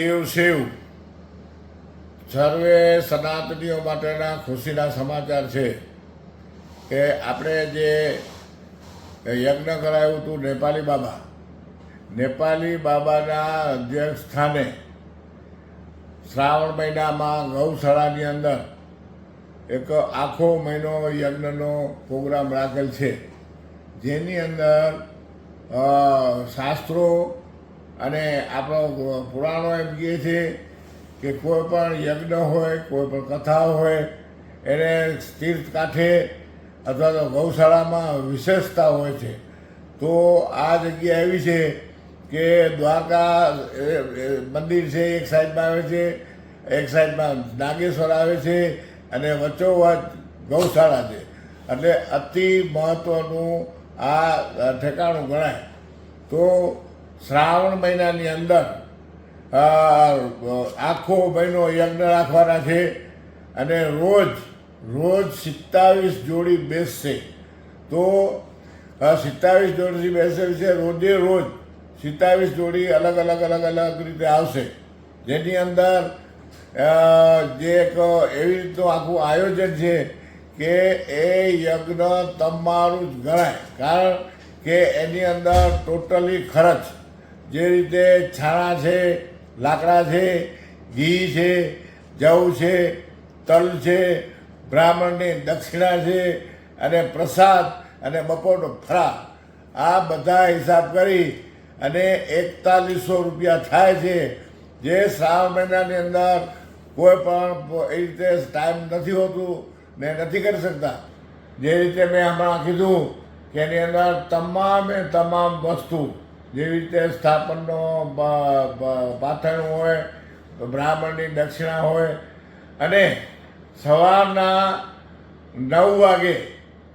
શિવ શિવ સર્વે સનાતનીઓ માટેના ખુશીના સમાચાર છે કે આપણે જે યજ્ઞ કરાયું હતું નેપાળી બાબાના અધ્યક્ષ સ્થાને શ્રાવણ મહિનામાં ગૌશાળાની અંદર એક આખો મહિનો યજ્ઞનો પ્રોગ્રામ રાખેલ છે, જેની અંદર શાસ્ત્રો અને આપણો પુરાણો એમ કહે છે કે કોઈ પણ યજ્ઞ હોય, કોઈ પણ કથા હોય, એને તીર્થ કાંઠે અથવા તો ગૌશાળામાં વિશેષતા હોય છે. તો આ જગ્યા એવી છે કે દ્વારકા મંદિર છે, એક સાઈડમાં આવે છે, એક સાઈડમાં નાગેશ્વર આવે છે અને વચ્ચોવચ્ચ ગૌશાળા છે. એટલે અતિ મહત્ત્વનું આ ઠેકાણું ગણાય. તો શ્રાવણ મહિનાની અંદર આખો મહિનો યજ્ઞ રાખવાના છે અને રોજ 27 જોડી બેસશે. તો 27 જોડી બેસે છે, રોજે રોજ 27 જોડી અલગ અલગ રીતે આવશે, જેની અંદર જે એક એવી રીતનું આખું આયોજન છે કે એ યજ્ઞ તમારું જ ગણાય. કારણ કે એની અંદર ટોટલી ખર્ચ, જે રીતે છાણા છે, લાકડા છે, ઘી છે, જવ છે, તલ છે, બ્રાહ્મણની દક્ષિણા છે અને પ્રસાદ અને બપોરનો ફરાળ, આ બધા હિસાબ કરી અને 4100 રૂપિયા થાય છે. જે શ્રાવણ મહિનાની અંદર કોઈ પણ એ રીતે ટાઈમ નથી હોતું ને નથી કરી શકતા. જે રીતે મેં હમણાં કીધું કે એની અંદર તમામ વસ્તુ, જેવી રીતે સ્થાપનનો પાથરણું હોય, બ્રાહ્મણની દક્ષિણા હોય અને સવારના 9 વાગે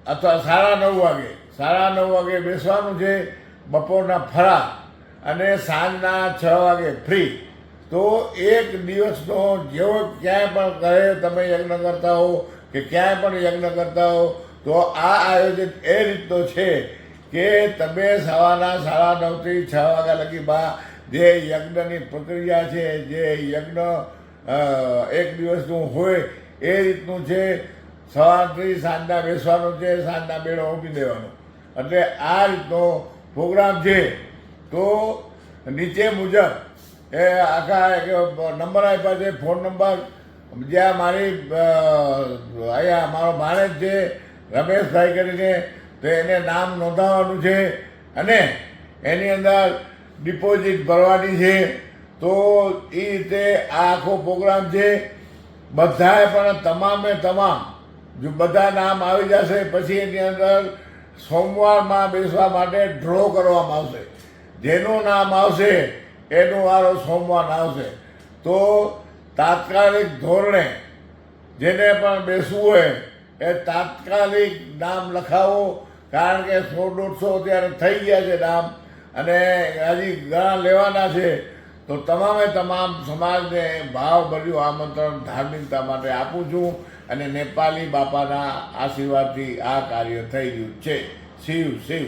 અથવા 9:30 વાગે બેસવાનું છે, બપોરના ફરાળ અને સાંજના 6 વાગે ફ્રી. તો એક દિવસનો જેવો ક્યાંય પણ કહે તમે યજ્ઞ કરતા હો કે ક્યાંય પણ યજ્ઞ કરતા હો, તો આ આયોજન એ રીતનો છે કે તમે સવારના 9:30 થી 6 વાગ્યા લગી જે યજ્ઞની પ્રક્રિયા છે, જે યજ્ઞ એક દિવસનું હોય એ રીતનું છે. સવારથી સાંજના બેસવાનું છે, સાંજના બેડો ઊંઘી દેવાનો. એટલે આ રીતનો પ્રોગ્રામ છે. તો નીચે મુજબ એ આખા નંબર આપ્યા છે, ફોન નંબર, જ્યાં મારી અહીંયા મારો ભાણેજ છે રમેશભાઈ કરીને, તો એને નામ નોંધાવવાનું છે અને એની અંદર ડિપોઝિટ ભરવાની છે. તો એ રીતે આ આખો પ્રોગ્રામ છે. બધાએ પણ તમામ જો બધા નામ આવી જશે પછી એની અંદર સોમવારમાં બેસવા માટે ડ્રો કરવામાં આવશે. જેનું નામ આવશે એનું વારો સોમવાર આવશે. તો તાત્કાલિક ધોરણે જેને પણ બેસવું હોય એ તાત્કાલિક નામ લખાવો. કારણ કે 100-150 અત્યારે થઈ ગયા છે નામ અને હજી ઘણા લેવાના છે. તો તમામ સમાજને ભાવભર્યું આમંત્રણ ધાર્મિકતા માટે આપું છું અને નેપાળી બાપાના આશીર્વાદથી આ કાર્ય થઈ રહ્યું છે. શિવ શિવ.